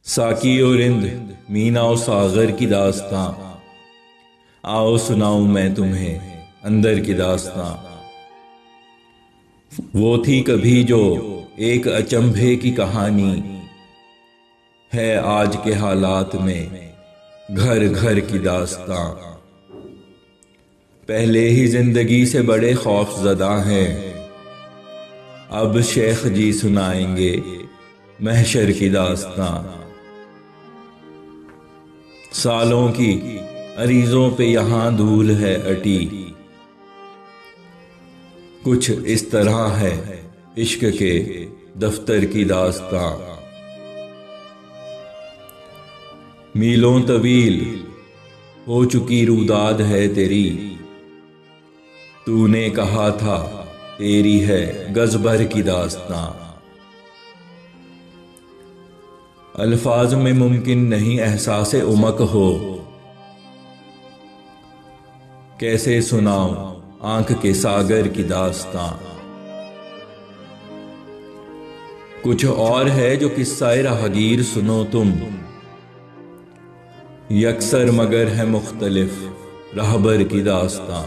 साकी और रिंद मीना और सागर की दास्तां, आओ सुनाऊं मैं तुम्हें अंदर की दास्तां। वो थी कभी जो एक अचंभे की कहानी, है आज के हालात में घर घर की दास्तां। पहले ही जिंदगी से बड़े खौफजदा हैं, अब शेख जी सुनाएंगे महशर की दास्तां। सालों की अरीजों पे यहां धूल है अटी, कुछ इस तरह है इश्क के दफ्तर की दास्तां। मीलों तवील हो चुकी रुदाद है तेरी, तूने कहा था तेरी है गज भर की दास्तां। अल्फाज में मुमकिन नहीं एहसासे उमक हो, कैसे सुनाऊं आंख के सागर की दास्तां। कुछ और है जो किस्सा-ए राहगीर सुनो तुम, यकसर मगर है मुख्तलिफ रहबर की दास्तां।